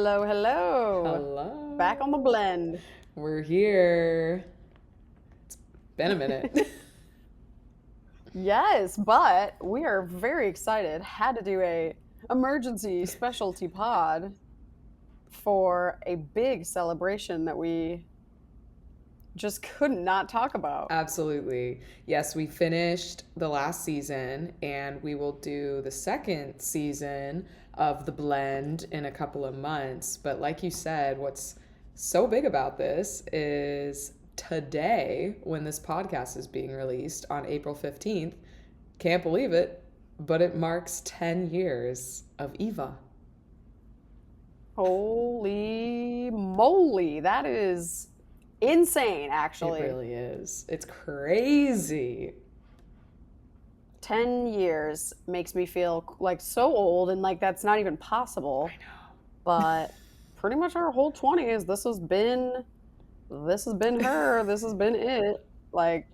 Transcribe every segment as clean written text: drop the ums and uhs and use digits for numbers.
Hello, hello. Back on the Hello. blend. We're here. It's been a minute. Yes, but we are very excited. Had to do a emergency specialty pod for a big celebration that we just could not talk about. Absolutely. Yes, we finished the last season and we will do the second season of the blend in a couple of months. But like you said, what's so big about this is today, when this podcast is being released on April 15th, can't believe it, but it marks 10 years of EVA. Holy moly, that is insane, It actually. really is. It's crazy. 10 years makes me feel like so old and like that's not even I possible. know. But pretty much our whole 20s, this has been her, this has been it. Like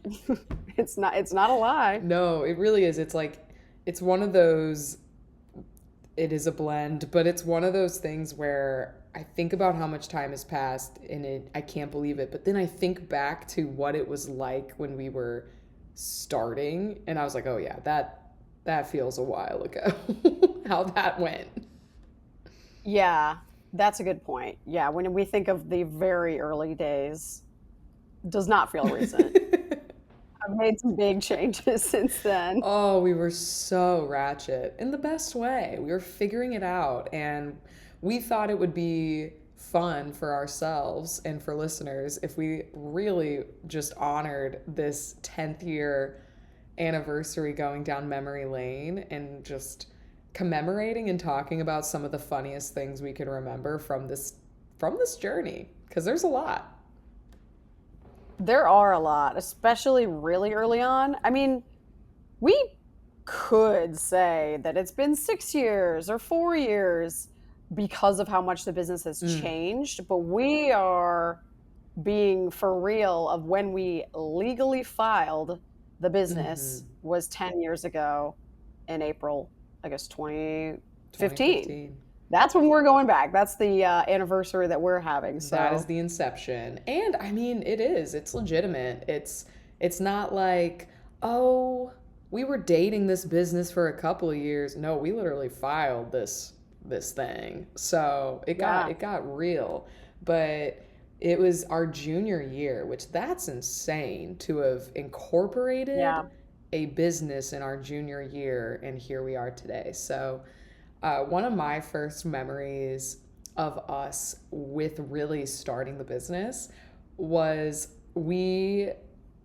it's not a lie. No, it really is. It's like, it's one of those, it is a blend, but it's one of those things where I think about how much time has passed and I can't believe it. But then I think back to what it was like when we were starting and I was like, oh yeah, that feels a while ago. How that went. Yeah, that's a good point. Yeah, when we think of the very early days, does not feel recent. I've made some big changes since then. Oh, we were so ratchet in the best way. We were figuring it out, and we thought it would be fun for ourselves and for listeners if we really just honored this 10th year anniversary going down memory lane and just commemorating and talking about some of the funniest things we can remember from this journey because there's a lot. There are a lot, especially really early on. I mean, we could say that it's been 6 years or 4 years because of how much the business has Mm. changed, but we are being for real of when we legally filed the business Mm-hmm. was 10 years ago in April, I guess 2015. 2015. That's when we're going back. That's the anniversary that we're having. That is So, the inception. And I mean, it is. It's legitimate. It's not like, "Oh, we were dating this business for a couple of years." No, we literally filed this thing. So, yeah, it got real. But it was our junior year, which that's insane to have incorporated yeah. a business in our junior year and here we are today. So, one of my first memories of us with really starting the business was we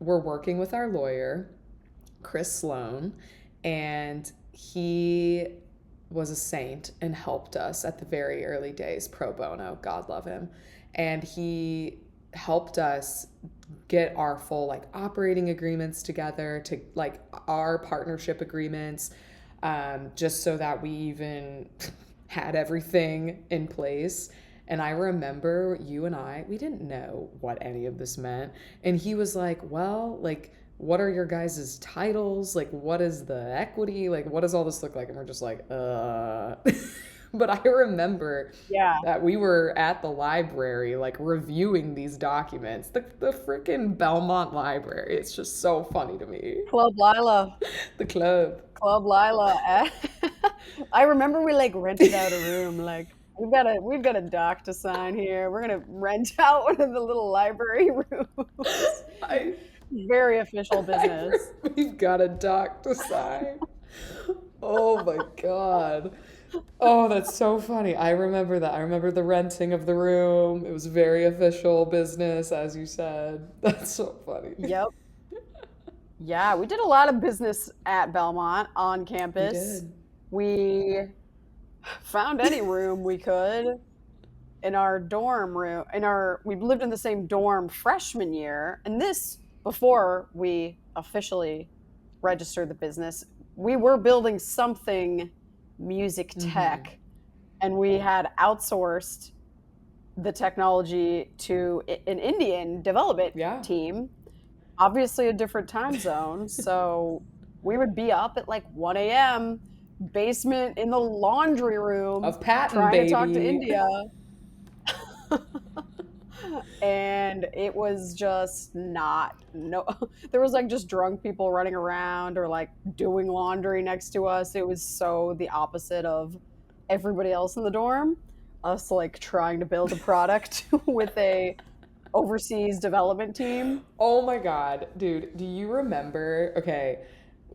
were working with our lawyer, Chris Sloan, and he was a saint and helped us at the very early days pro bono. God love him. And he helped us get our full like operating agreements together to like our partnership agreements just so that we even had everything in place. And I remember you and we didn't know what any of this meant. And he was like, well, like, what are your guys' titles? Like, what is the equity? Like, what does all this look like? And we're just like, But I remember Yeah. that we were at the library, like, reviewing these documents. The freaking Belmont Library. It's just so funny to me. Club Lila. The club. Club Lila. I remember we like rented out a room. Like we've got a doc to sign here. We're gonna rent out one of the little library rooms. I Very official business. We've got a doc to sign. Oh my god. Oh, that's so funny. I remember that. I remember the renting of the room. It was very official business, as you said. That's so funny. Yep. Yeah, we did a lot of business at Belmont on We campus. did. We found any room we could in our dorm room. We lived in the same dorm freshman year, and this before we officially registered the business. We were building something music Mm-hmm. tech, and we had outsourced the technology to an Indian development Yeah. team, obviously a different time zone. So we would be up at like 1 a.m., basement in the laundry room, Of Patton, trying to talk to baby. India. And it was just not no there was like just drunk people running around or like doing laundry next to us. It was so the opposite of everybody else in the dorm. Us like trying to build a product with a overseas development team. Oh my God, dude, do you remember? Okay,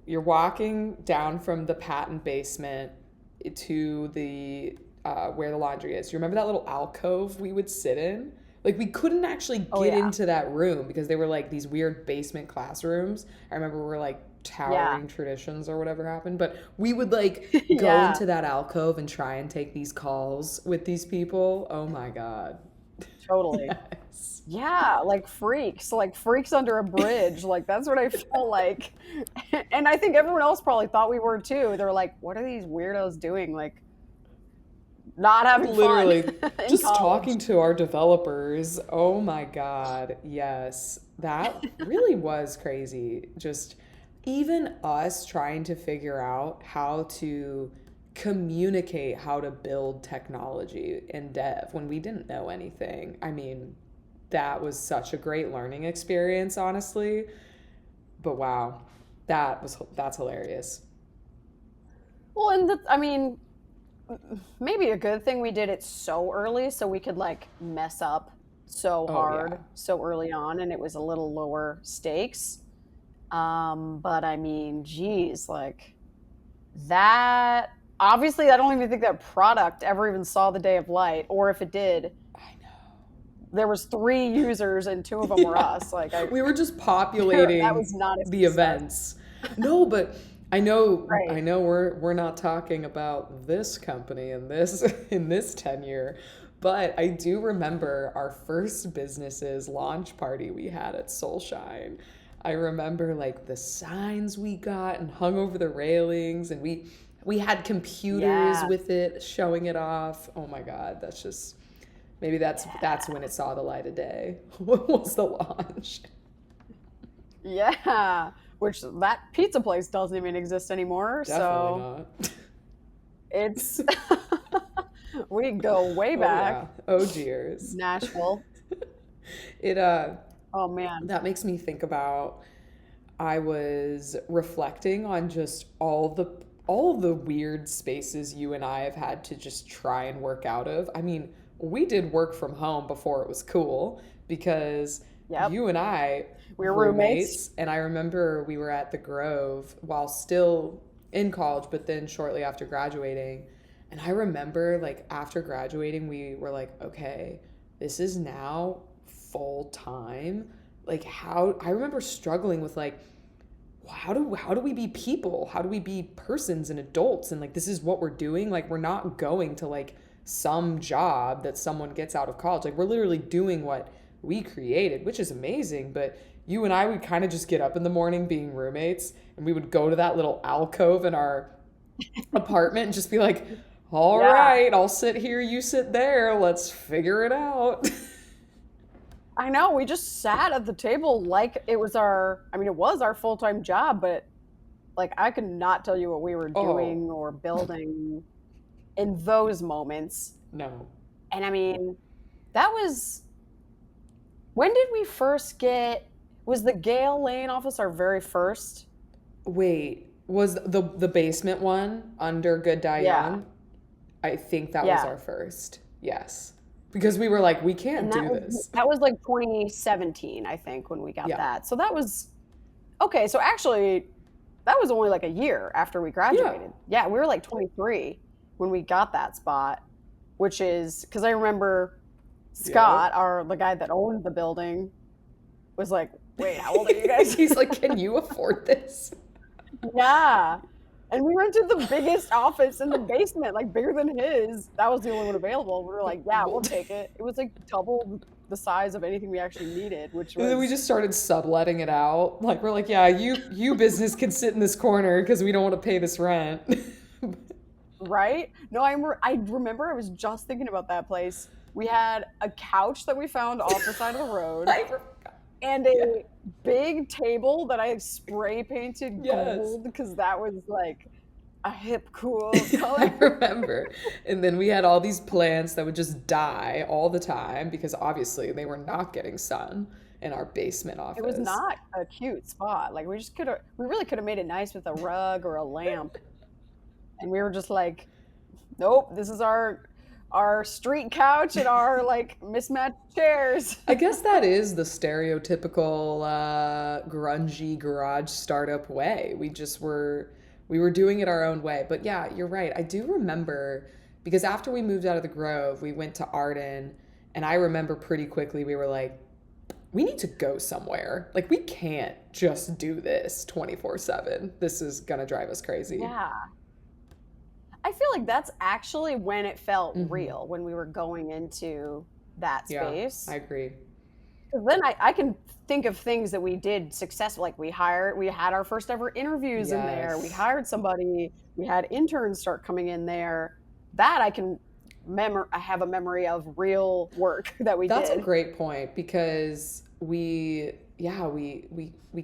you're walking down from the patent basement to the where the laundry is. You remember that little alcove we would sit in? Like we couldn't actually Oh get yeah. into that room because they were like these weird basement classrooms. I remember we were like Yeah. towering traditions or whatever happened, but we would like go Yeah. into that alcove and try and take these calls with these people. Oh my God. Totally. Yes. Yeah, like freaks under a bridge. Like that's what I felt like. And I think everyone else probably thought we were too. They're like, what are these weirdos doing? Like not having fun Literally, in just college. talking to our developers. Oh my God. Yes. That really was crazy. Just even us trying to figure out how to communicate how to build technology in dev when we didn't know anything. I mean, that was such a great learning experience, honestly. But wow, that's hilarious. Well, and I mean, maybe a good thing we did it so early so we could like mess up so Oh yeah. hard so early on and it was a little lower stakes. But I mean, geez, like that obviously I don't even think that product ever even saw the day of light, or if it did, I know. there was three users and two of them were Yeah. us. Like I We were just that was populating not a the success. events. No, but I Right. know we're not talking about this company in this in this tenure, but I do remember our first business's launch party we had at Soulshine. I remember like the signs we got and hung over the railings and we had computers Yeah. with it showing it off. Oh my God, that's just maybe that's when it saw the light of day. What was the launch? Yeah. Which that pizza place doesn't even exist anymore. Definitely So not. it's we go way Oh back. yeah. Oh dears. Nashville. It Oh man. that makes me think about I was reflecting on just all the weird spaces you and I have had to just try and work out of. I mean, we did work from home before it was cool because Yep. you and I We were roommates. roommates and I remember we were at the Grove while still in college but then shortly after graduating and I remember like after graduating we were like okay, this is now full time. Like how I remember struggling with like how do we be people? How do we be persons and adults? And like this is what we're doing. Like we're not going to like some job that someone gets out of college. Like we're literally doing what we created, which is amazing. But you and I would kind of just get up in the morning being roommates and we would go to that little alcove in our apartment and just be like, all Yeah. right, I'll sit here, you sit there, let's figure it out. I know. We just sat at the table like it was I mean, it was our full time job, but like I could not tell you what we were Oh, doing or building in those moments. no. And I mean, that was when did we first was the Gale Lane office our very first? Wait, was the basement one under Good Die Yeah. Young? I think that was Yeah. our first. Yes. Because we were like, we can't And do this. that was like 2017, I think, when we got Yeah. that. So that was okay. So actually, that was only like a year after we Yeah. graduated. Yeah, we were like 23 when we got that spot, which is because I remember Yep. Scott, the guy that owned the building, was like, "Wait, how old are you guys?" He's like, can you afford this? Yeah. And we rented the biggest office in the basement, like bigger than his. That was the only one available. We were like, yeah, Well, we'll take it. It was like double the size of anything we actually needed, which and then we was just started subletting it out. Like we're like, yeah, you business can sit in this corner because we don't want to pay this rent. right. No, I remember I was just thinking about that place. We had a couch that we found off the side of the road I forgot. and Yeah. a big table that I spray painted Yes. gold because that was like a hip, cool color. I remember. And then we had all these plants that would just die all the time because obviously they were not getting sun in our basement It was office. not a cute spot. Like we really could have made it nice with a rug or a lamp. And we were just like, nope, this is our street couch and our like mismatched chairs. I guess that is the stereotypical grungy garage startup way. We were doing it our own way. But yeah, you're right. I do remember because after we moved out of the Grove, we went to Arden, and I remember pretty quickly we were like, we need to go somewhere. Like we can't just do this 24/7. This is gonna drive us crazy. Yeah. I feel like that's actually when it felt Hmm. real, when we were going into that Yeah, space. I agree. 'Cause then I can think of things that we did successful. Like we had our first ever interviews in there. We Yes. hired somebody. We had interns start coming in there. That I have a memory of real work that we That's a did. great point because we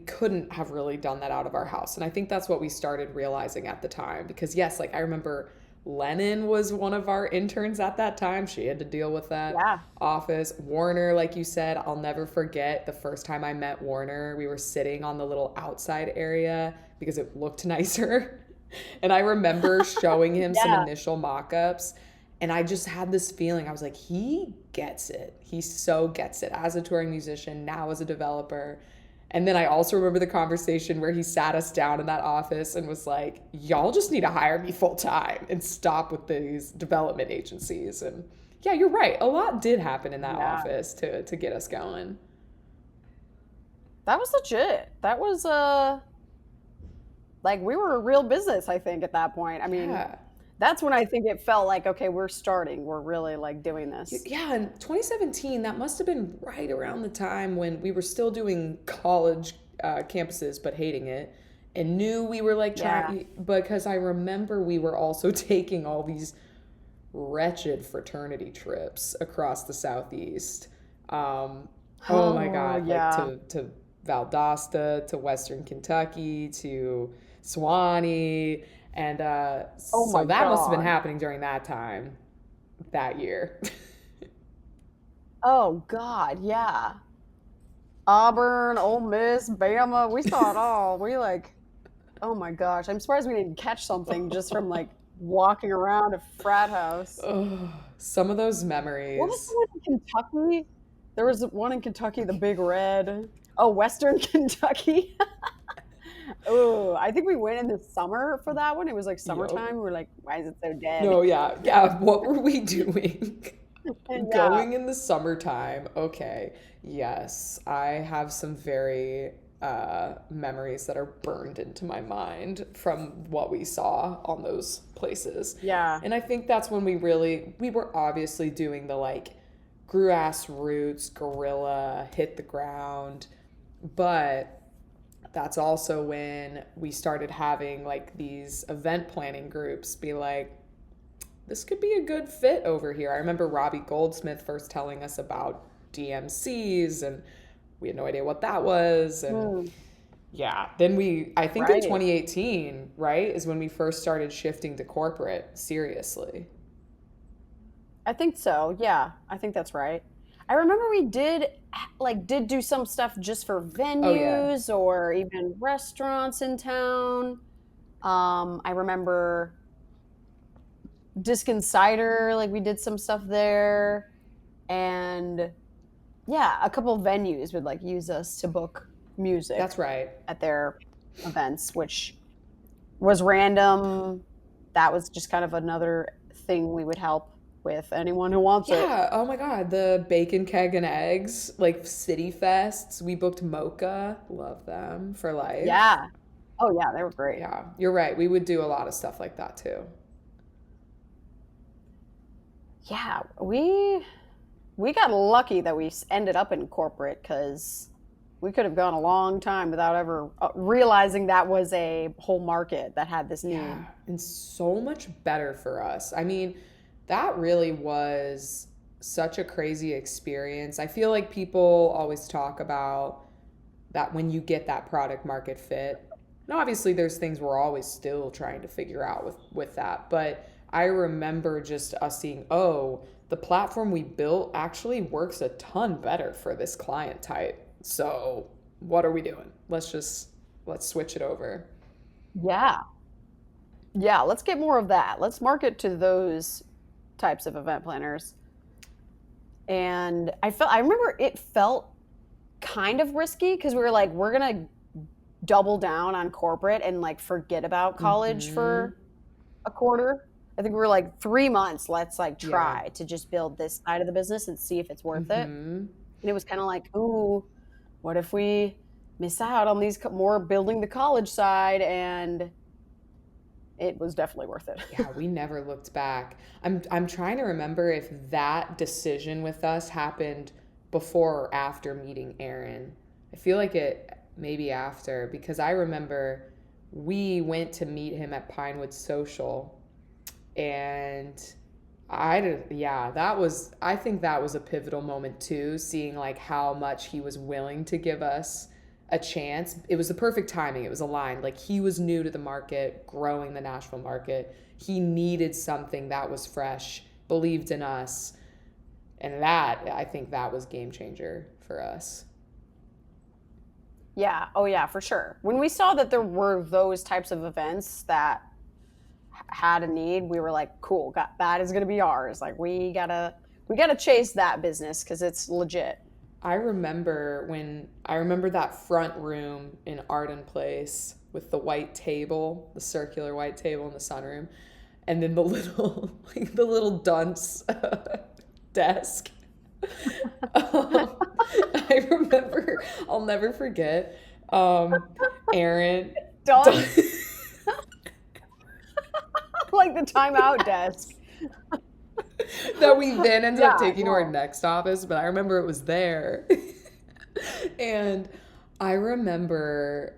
couldn't have really done that out of our house. And I think that's what we started realizing at the time because yes, like I remember Lennon was one of our interns at that time. She had to deal with that Yeah. office. Warner, like you said, I'll never forget the first time I met Warner. We were sitting on the little outside area because it looked nicer. And I remember showing him some Yeah. initial mock-ups, and I just had this feeling. I was like, he gets it. He so gets it as a touring musician, now as a developer. And then I also remember the conversation where he sat us down in that office and was like, y'all just need to hire me full time and stop with these development agencies. And yeah, you're right. A lot did happen in that Yeah. office to get us going. That was legit. That was like we were a real business, I think, at that point. I mean, Yeah. that's when I think it felt like, okay, we're starting. We're really like doing this. Yeah, in 2017, that must have been right around the time when we were still doing college campuses, but hating it, and knew we were like Yeah. trying, because I remember we were also taking all these wretched fraternity trips across the Southeast. Um, oh my Oh, God, like yeah. to Valdosta, to Western Kentucky, to Swanee. And Oh so my that must have been God. happening during that time, that year. Oh God, yeah. Auburn, Ole Miss, Bama, we saw it all. We like, oh my gosh. I'm surprised we didn't catch something just from like walking around a frat house. Oh, some of those What was the memories. one in Kentucky? There was one in Kentucky, the Big Red. Oh, Western Kentucky. Oh, I think we went in the summer for that one. It was like Yup. summertime. We were like, why is it so dead? No, yeah, yeah. What were we doing? Yeah. Going in the summertime. Okay. Yes, I have some very memories that are burned into my mind from what we saw on those places. Yeah. And I think that's when we were obviously doing the like grassroots, guerrilla, hit the ground, but that's also when we started having like these event planning groups be like, this could be a good fit over here. I remember Robbie Goldsmith first telling us about DMCs, and we had no idea what that was. And Hmm. yeah, then I think in Right. 2018, right, is when we first started shifting to corporate seriously. I think so. Yeah. I think that's right. I remember we did do some stuff just for Oh, yeah. venues or even restaurants in town. I remember Disc and Cider, like we did some stuff there. And yeah, a couple of venues would like use us to book That's music right. at their events, which was random. That was just kind of another thing we would help with anyone who wants it. Yeah. Oh my God. The bacon, keg, and eggs, like city fests. We booked Mocha. Love them for life. Yeah. Oh yeah, they were great. Yeah, you're right. We would do a lot of stuff like that too. Yeah, we got lucky that we ended up in corporate because we could have gone a long time without ever realizing that was a whole market that had this Yeah, need. and so much better for us. I mean, that really was such a crazy experience. I feel like people always talk about that when you get that product market fit. And obviously there's things we're always still trying to figure out with that. But I remember just us seeing, oh, the platform we built actually works a ton better for this client type. So what are we doing? Let's switch it over. Yeah. Yeah, let's get more of that. Let's market to those types of event planners. And I remember it felt kind of risky because we were like, we're gonna double down on corporate and like forget about college Mm-hmm. for a quarter. I think we were like 3 months, let's like Yeah. try to just build this side of the business and see if it's worth it. Mm-hmm. And it was kind of like, ooh, what if we miss out on these more building the college side? And it was definitely worth it. Yeah, we never looked back. I'm trying to remember if that decision with us happened before or after meeting Aaron. I feel like it maybe after because I remember we went to meet him at Pinewood Social and yeah, I think that was a pivotal moment too, seeing like how much he was willing to give us a chance. It was the perfect timing. It was aligned. Like he was new to the market, growing the Nashville market. He needed something that was fresh, believed in us. And that, I think that was game changer for us. Yeah. Oh, yeah, for sure. When we saw that there were those types of events that had a need, we were like, cool, that is going to be ours. Like we gotta chase that business because it's legit. I remember that front room in Arden Place with the white table, the circular white table in the sunroom, and then the little like the little dunce desk. Um, I remember, I'll never forget. Um, Aaron, Done. Like the timeout desk. that we then ended up Yeah, taking to our no. next office, but I remember it was there. And I remember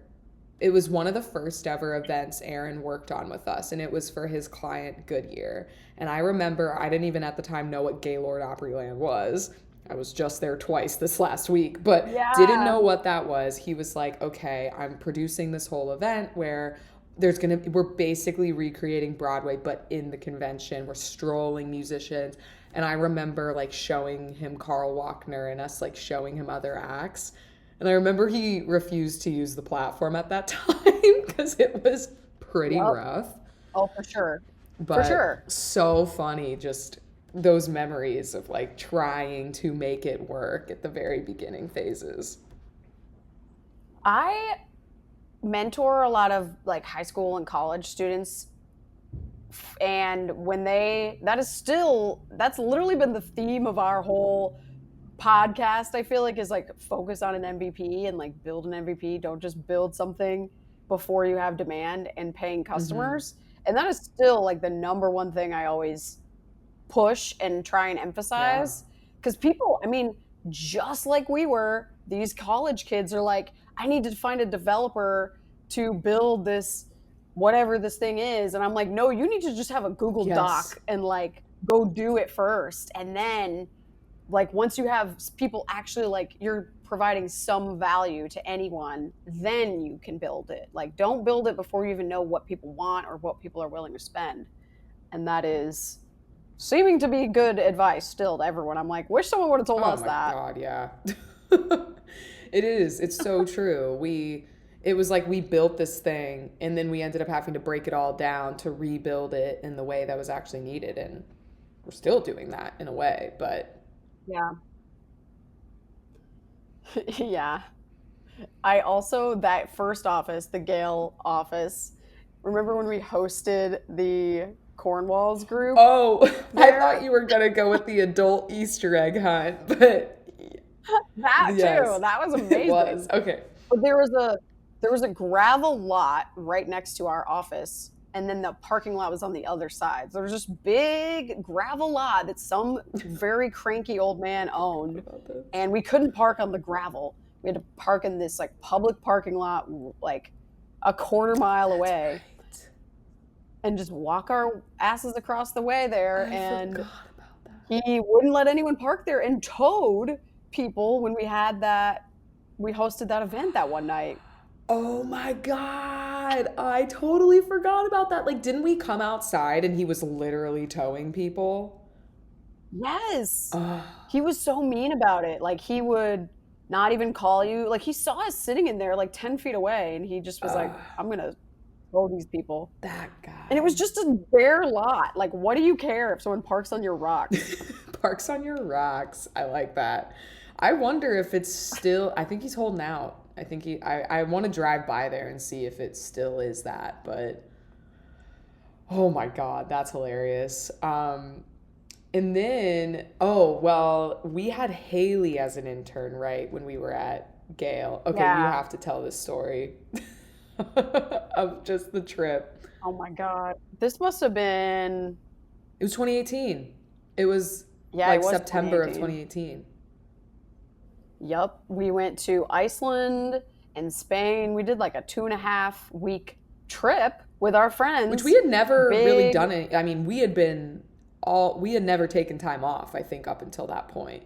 it was one of the first ever events Aaron worked on with us, and it was for his client Goodyear. And I remember I didn't even at the time know what Gaylord Opryland was. I was just there twice this last week, but didn't Yeah. know what that was. He was like, okay, I'm producing this whole event where we're basically recreating Broadway, but in the convention. We're strolling musicians. And I remember like showing him Carl Walkner and us like showing him other acts. And I remember he refused to use the platform at that time because it was pretty Yep. rough. Oh, for sure. For But sure. so funny, just those memories of like trying to make it work at the very beginning phases. I mentor a lot of like high school and college students, and that's literally been the theme of our whole podcast. I feel like is like focus on an MVP and like build an MVP. Don't just build something before you have demand and paying Mm-hmm. customers. And that is still like the number one thing I always push and try and Yeah. emphasize, because people, I mean, just like we were, these college kids are like, I need to find a developer to build this whatever this thing is, and I'm like, no, you need to just have a Google Yes. Doc and like go do it first, and then like once you have people actually like you're providing some value to anyone, then you can build it. Like don't build it before you even know what people want or what people are willing to spend. And that is seeming to be good advice still to everyone. I'm like, wish someone would have told Oh us my that. God, yeah. It is. It's so true. It was like we built this thing and then we ended up having to break it all down to rebuild it in the way that was actually needed. And we're still doing that in a way, but Yeah. Yeah. I also, that first office, the Gale office, remember when we hosted the Cornwalls group oh, I thought there? you were gonna go with the adult Easter egg hunt, but That too. yes, That was it was. amazing. Okay. But there was a gravel lot right next to our office, and then the parking lot was on the other side. So there was this big gravel lot that some very cranky old man Forgot owned, about this. and we couldn't park on the gravel. We had to park in this like public parking lot, like a quarter mile That's away, right. and just walk our asses across the way there. I And forgot about that. he wouldn't let anyone park there and towed people when we hosted that event that one night. Oh my God. God, I totally forgot about that. Like, didn't we come outside and he was literally towing people? Yes. Oh, He was so mean about it. Like he would not even call you. Like he saw us sitting in there like 10 feet away and he just was like, I'm gonna tow these people. that And it was guy. just a bare lot. Like, what do you care if someone parks on your rocks? Parks on your rocks. I like that. I wonder if it's still, I think he's holding out. I think I want to drive by there and see if it still is that, but oh my God, that's hilarious. And then, oh, well, we had Haley as an intern, right, when we were at Gale. Okay, you Yeah. have to tell this story of just the trip. Oh my God. This must have been, It was 2018. It was yeah, it like was September of 2018. 2018, Yup. We went to Iceland and Spain. We did like a 2.5 week trip with our which we friends. had never really Big, done it. I mean, we had never taken time off, I think, up until that point.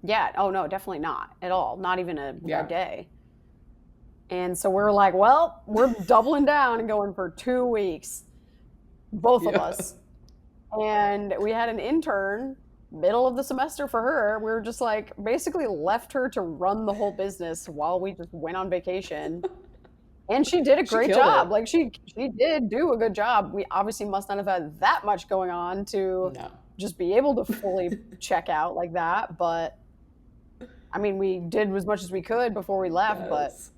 yeah. Oh no, definitely not at all. Not even a Yeah. day. And so we're like, well, we're doubling down and going for 2 weeks, both of Yeah. us. And we had an intern middle of the semester for her. We were just like basically left her to run the whole business while we just went on vacation. And she did a She great killed job. it. Like she did do a good job. We obviously must not have had that much going on to No. just be able to fully check out like that, but I mean, we did as much as we could before we left, but Yes.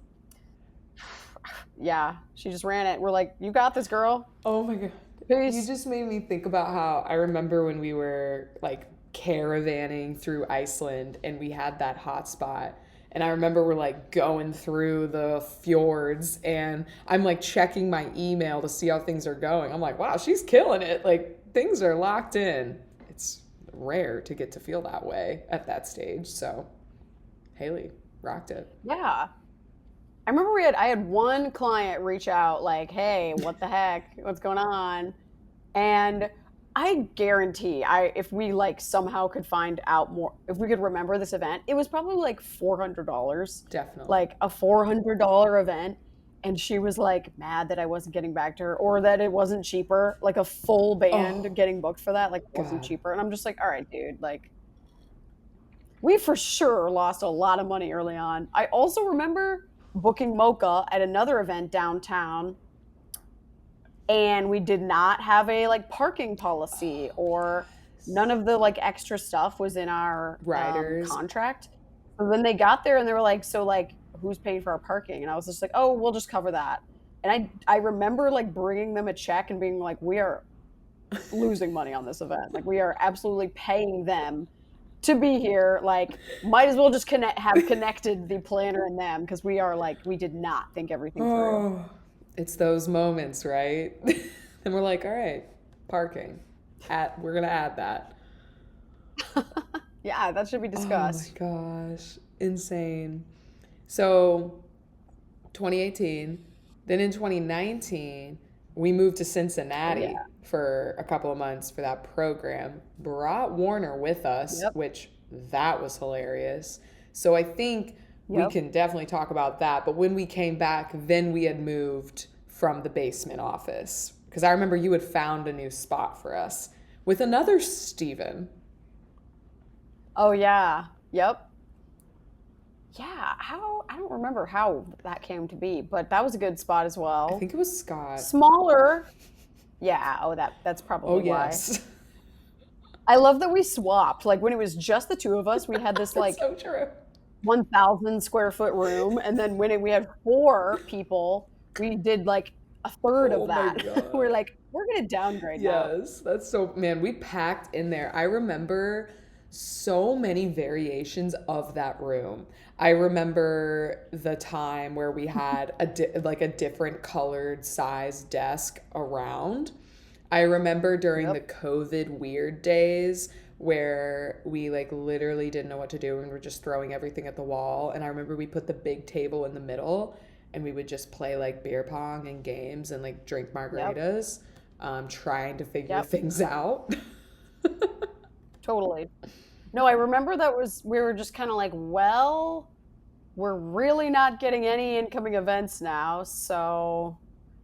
yeah, she just ran it. We're like, "You got this, girl. Oh my God. You Peace." just made me think about how I remember when we were like caravanning through Iceland and we had that hot spot. And I remember we're like going through the fjords and I'm like checking my email to see how things are going. I'm like, wow, she's killing it. Like things are locked in. It's rare to get to feel that way at that stage. So, Haley rocked it. Yeah. I remember I had one client reach out like, "Hey, what the heck? What's going on?" And I guarantee I if we like somehow could find out more, if we could remember this event, it was probably like $400. Definitely. Like a $400 event, and she was like mad that I wasn't getting back to her or that it wasn't cheaper, like a full band Oh, getting booked for that like wasn't God. cheaper. And I'm just like, "All right, dude, like we for sure lost a lot of money early on." I also remember booking Mocha at another event downtown, and we did not have a like parking policy Oh, or none of the like extra stuff was in our riders. contract. So then they got there and they were like, "So like, who's paying for our parking?" And I was just like, "Oh, we'll just cover that." And I remember like bringing them a check and being like, "We are losing money on this event. Like we are absolutely paying them to be here. Like might as well just have connected the planner and them because we are like we did not think everything through." Oh, it's those moments, right? And we're like, all right, parking. We're gonna add that. Yeah, that should be Oh my discussed. gosh, insane. So 2018, then in 2019, we moved to Oh Cincinnati yeah. for a couple of months for that program. Brought Warner with us, Yep. which that was hilarious. So I think we Yep. can definitely talk about that. But when we came back, then we had moved from the basement office because I remember you had found a new spot for us with another Steven. Oh yeah. Yep. Yeah. How I don't remember how that came to be, but that was a good spot as I well. think it was Scott. Smaller. Yeah. Oh, that's Oh probably why. yes. I love that we swapped. Like when it was just the two of us, we had this That's like so true. 1,000 square foot room, and then when we had four people, we did like a third of Oh my that. We're god. like, we're gonna downgrade now. Yes, that's so, man, we packed in there. I remember so many variations of that room. I remember the time where we had like a different colored size desk around. I remember during the Yep. COVID weird days where we like literally didn't know what to do and we're just throwing everything at the wall. And I remember we put the big table in the middle and we would just play like beer pong and games and like drink Yep. margaritas, trying to figure Yep. things out. Totally. No, I remember that was we were just kind of like, well, we're really not getting any incoming events now, so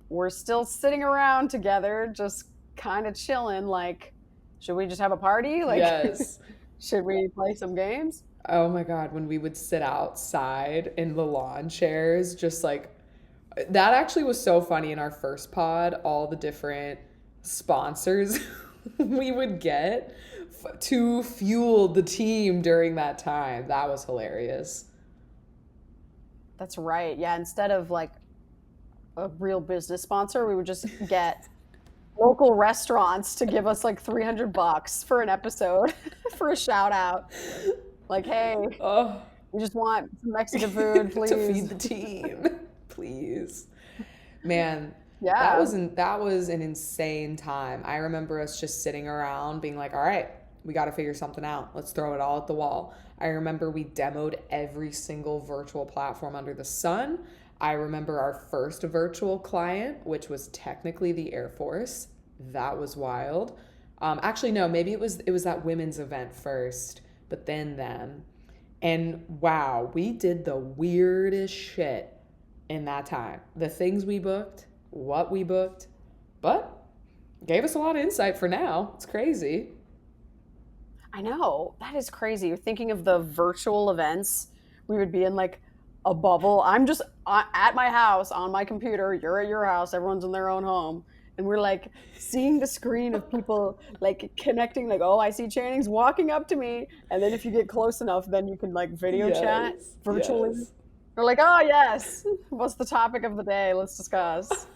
we're still sitting around together, just kind of chilling. Like, should we just have a party? Like, Yes. should we play some games? Oh my God, when we would sit outside in the lawn chairs, just like that actually was so funny in our first pod, all the different sponsors we would get to fuel the team during that time. That was hilarious. That's right. Yeah, instead of like a real business sponsor, we would just get local restaurants to give us like $300 for an episode for a shout out. Like, hey, Oh, we just want some Mexican food, to feed please. the team, please. Man, Yeah. that was an insane time. I remember us just sitting around being like, "All right, we got to figure something out. Let's throw it all at the wall." I remember we demoed every single virtual platform under the sun. I remember our first virtual client, which was technically the Air Force. That was wild. Actually, no, maybe it was that women's event first, but then them. And wow, we did the weirdest shit in that time. The things we booked, what we booked, but gave us a lot of insight for now. It's crazy. I know. That is crazy. You're thinking of the virtual events. We would be in like a bubble. I'm just at my house on my computer. You're at your house. Everyone's in their own home. And we're like seeing the screen of people like connecting, like, oh, I see Channing's walking up to me. And then if you get close enough, then you can like video chat Yes, virtually. yes. We're like, oh, yes. What's the topic of the day? Let's discuss.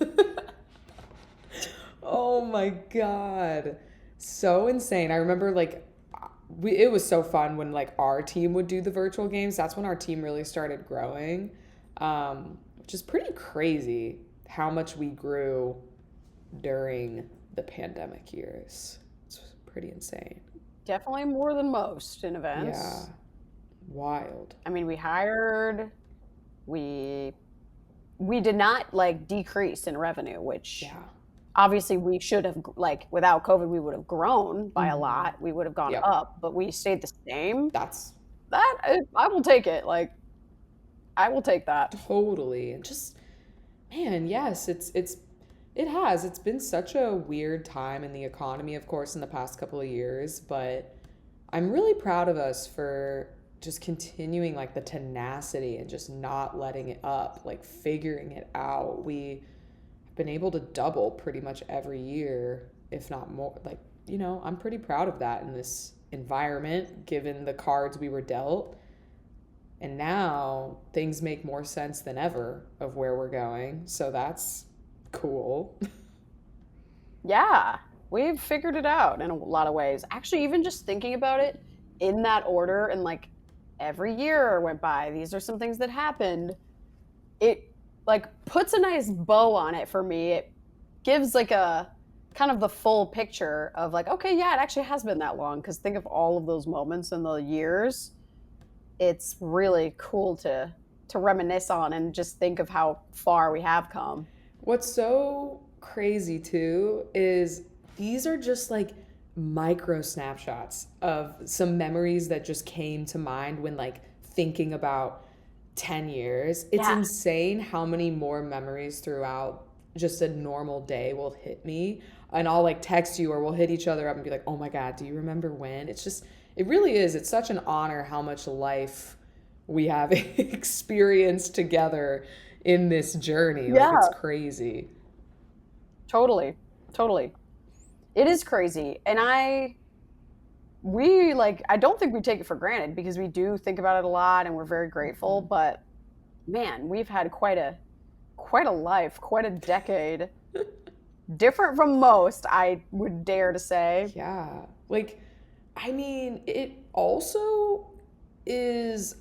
Oh my God. So insane. I remember like it was so fun when like our team would do the virtual games. That's when our team really started growing. Which is pretty crazy how much we grew during the pandemic years. It's pretty insane. Definitely more than most in Yeah. events. Wild. I mean, we hired, we we did not like decrease in revenue, which Yeah. obviously we should have, like, without COVID we would have grown by a Mm-hmm. lot, we would have gone Yep. up, but we stayed the same. That's That I will take it. Like, I will take that. totally. And just man, yes, it's been such a weird time in the economy, of course, in the past couple of years, but I'm really proud of us for just continuing like the tenacity and just not letting it up, like figuring it out. We have been able to double pretty much every year, if not more. Like, I'm pretty proud of that in this environment, given the cards we were dealt. And now things make more sense than ever of where we're going. So that's cool. Yeah, we've figured it out in a lot of ways. Actually, even just thinking about it in that order, and like every year went by, these are some things that happened. It like puts a nice bow on it for me. It gives like a kind of the full picture of like, okay, yeah, it actually has been that long. Because think of all of those moments in the years. It's really cool to reminisce on and just think of how far we have come. What's so crazy too is these are just like micro snapshots of some memories that just came to mind when like thinking about 10 years. It's Yeah. insane how many more memories throughout just a normal day will hit me. And I'll like text you or we'll hit each other up and be like, oh my God, do you remember when? It's just, it really is. It's such an honor how much life we have experienced together in this journey. Like, it's Yeah, crazy. totally. Totally. It is crazy. And we like, I don't think we take it for granted because we do think about it a lot and we're very grateful, Mhm. but man, we've had quite a life, quite a decade. Different from most, I would dare to say. Yeah. Like, I mean, it also is,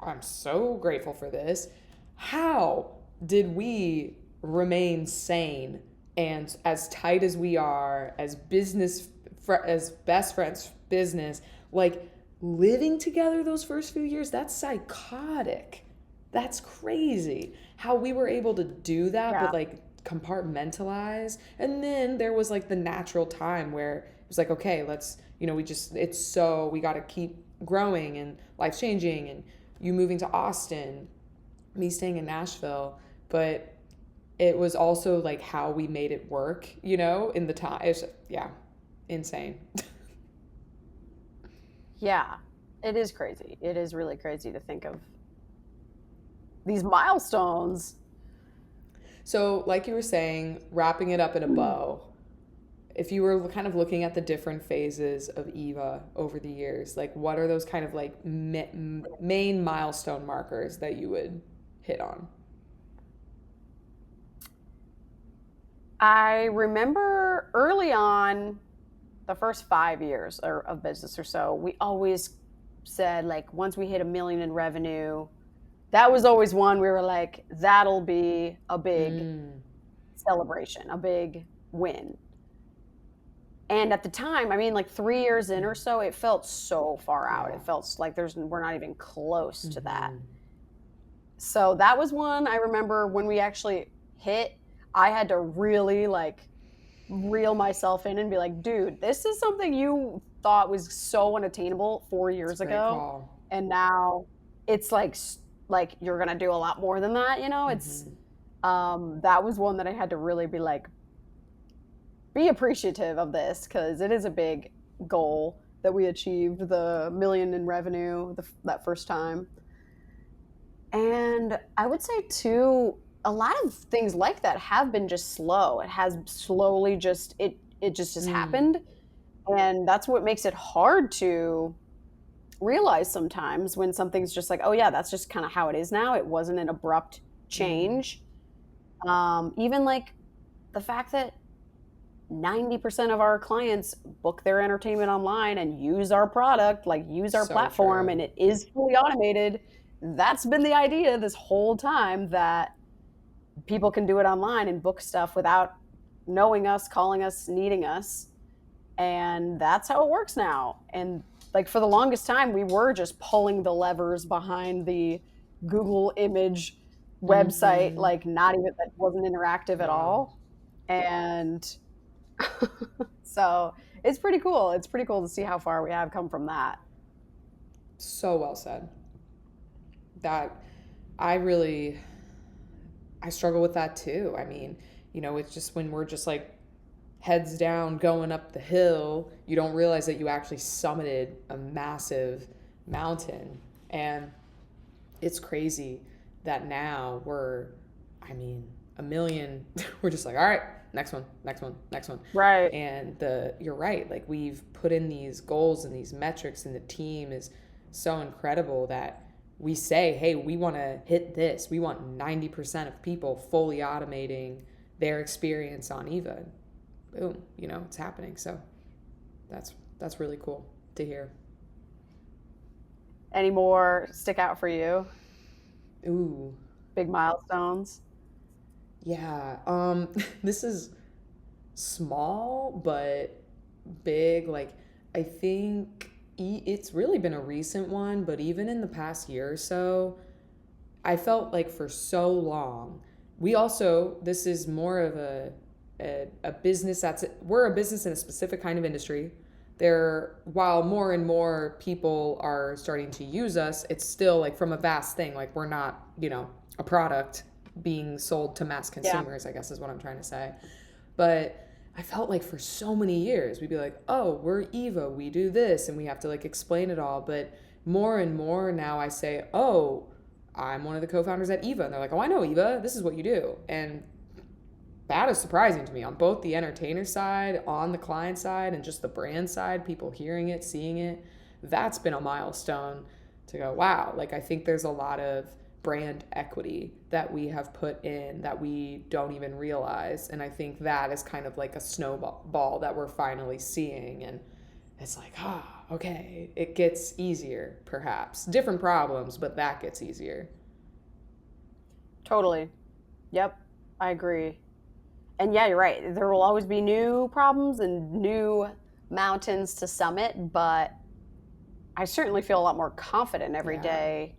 I'm so grateful for this. How did we remain sane and as tight as we are, as as best friends, business, like living together those first few years? That's psychotic. That's crazy. How we were able to do that, Yeah. but like compartmentalize. And then there was like the natural time where it was like, okay, let's, we just, we got to keep growing and life changing and you moving to Austin, me staying in Nashville, but it was also like how we made it work, in the time. Yeah, insane. Yeah, it is crazy. It is really crazy to think of these milestones. So, like you were saying, wrapping it up in a bow, if you were kind of looking at the different phases of EVA over the years, like what are those kind of like main milestone markers that you would hit on? I remember early on, the first 5 years of business or so, we always said, like, once we hit 1 million in revenue, that was always one we were like, that'll be a big Mm, celebration, a big win. And at the time, I mean, like 3 years in or so, it felt so far out. yeah. It felt like we're not even close to that. Mm-hmm. So that was one I remember when we actually hit. I had to really like reel myself in and be like, dude, this is something you thought was so unattainable four It's a years great ago, call. and now it's like you're gonna do a lot more than that. It's Mm-hmm. that was one that I had to really be like, be appreciative of this because it is a big goal that we achieved the million in revenue that first time. And I would say too, a lot of things like that have been just slow. It has slowly it just has Mm, happened. And that's what makes it hard to realize sometimes when something's just like, oh yeah, that's just kind of how it is now. It wasn't an abrupt mm, change. Even like the fact that 90% of our clients book their entertainment online and use our product, like use our so platform, true. and it is fully automated. That's been the idea this whole time, that people can do it online and book stuff without knowing us, calling us, needing us. And that's how it works now. And like for the longest time, we were just pulling the levers behind the Google image website, Mm-hmm. like not even, that wasn't interactive at Wow. all. And so it's pretty cool. It's pretty cool to see how far we have come from that. So well said. That I really I struggle with that too. I mean, it's just when we're just like heads down going up the hill, you don't realize that you actually summited a massive mountain. And it's crazy that now I mean, 1 million, we're just like, all right, next one, next one, next one. Right. And you're right, like we've put in these goals and these metrics, and the team is so incredible that we say, hey, we want to hit this. We want 90% of people fully automating their experience on EVA. Boom, it's happening. So that's really cool to hear. Any more stick out for you? Ooh, Big milestones? yeah. This is small but big. Like I think it's really been a recent one, but even in the past year or so, I felt like for so long, this is more of a business we're a business in a specific kind of industry. While more and more people are starting to use us, it's still like from a vast thing. Like we're not, a product being sold to mass Yeah. consumers, I guess is what I'm trying to say. But I felt like for so many years, we'd be like, oh, we're EVA, we do this, and we have to like explain it all. But more and more now I say, oh, I'm one of the co-founders at EVA. And they're like, oh, I know EVA, this is what you do. And that is surprising to me on both the entertainer side, on the client side, and just the brand side, people hearing it, seeing it. That's been a milestone to go, wow, like I think there's a lot of brand equity that we have put in that we don't even realize. And I think that is kind of like a snowball that we're finally seeing. And it's like, okay, it gets easier, perhaps. Different problems, but that gets easier. Totally. Yep. I agree. And yeah, you're right. There will always be new problems and new mountains to summit, but I certainly feel a lot more confident every Yeah. day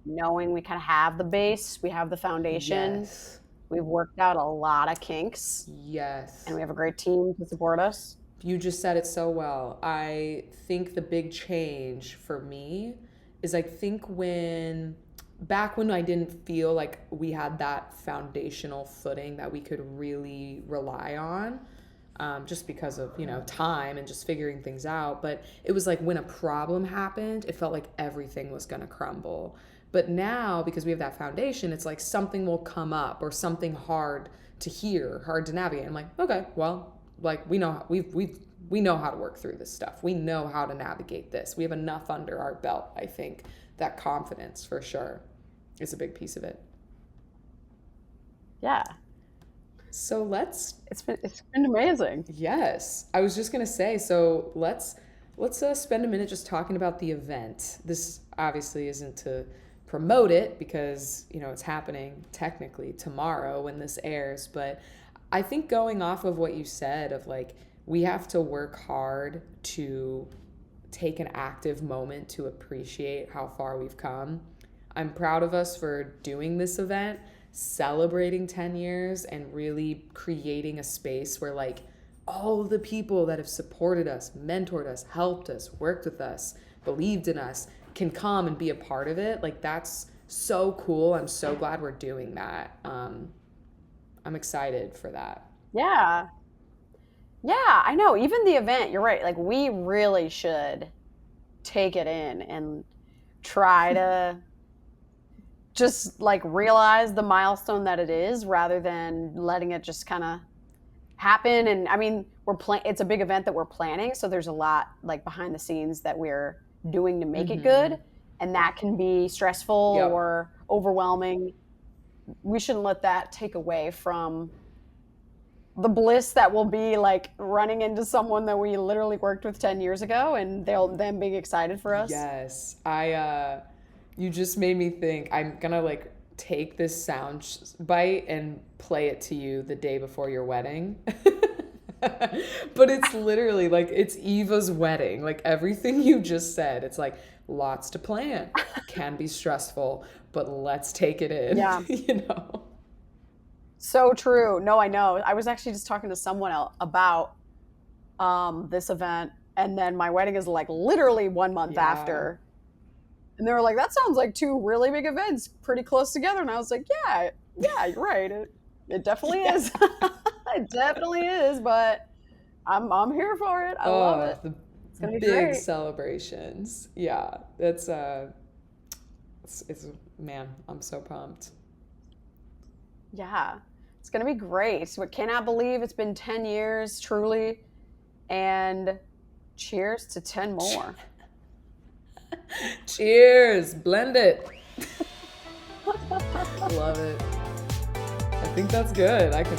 knowing we kind of have the base, we have the foundation, Yes. we've worked out a lot of kinks, and Yes. we have a great team to support us. You just said it so well. I think the big change for me is I think back when I didn't feel like we had that foundational footing that we could really rely on, just because of, time and just figuring things out. But it was like when a problem happened, it felt like everything was going to crumble. But now, because we have that foundation, it's like something will come up or something hard to hear, hard to navigate. I'm like, okay, well, like we know we know how to work through this stuff. We know how to navigate this. We have enough under our belt. I think that confidence for sure is a big piece of it. Yeah. So it's been amazing. Yes, I was just gonna say, so let's spend a minute just talking about the event. This obviously isn't to promote it because it's happening technically tomorrow when this airs, but I think going off of what you said of like we have to work hard to take an active moment to appreciate how far we've come. I'm proud of us for doing this event, celebrating 10 years and really creating a space where like all of the people that have supported us, mentored us, helped us, worked with us, believed in us can come and be a part of it. Like that's so cool. I'm so glad we're doing that. I'm excited for that. Yeah. Yeah, I know. Even the event, you're right. Like we really should take it in and try to just like realize the milestone that it is rather than letting it just kind of happen. And I mean, it's a big event that we're planning, so there's a lot like behind the scenes that we're doing to make it good, and that can be stressful Yep. or overwhelming. We shouldn't let that take away from the bliss that will be like running into someone that we literally worked with 10 years ago and them being excited for us. Yes. You just made me think I'm gonna like take this sound bite and play it to you the day before your wedding. But it's literally like it's Eva's wedding. Like everything you just said, it's like lots to plan, can be stressful, but let's take it in. Yeah. So true. No, I know. I was actually just talking to someone else about this event, and then my wedding is like literally 1 month after. And they were like, that sounds like two really big events pretty close together. And I was like, yeah, you're right. It definitely is. It definitely is, but I'm here for it. I love it. It's gonna be big great. Celebrations. Yeah. That's it's man, I'm so pumped. Yeah. It's gonna be great. So I cannot believe it's been 10 years, truly. And cheers to 10 more. Cheers. Blend it. Love it. I think that's good. I can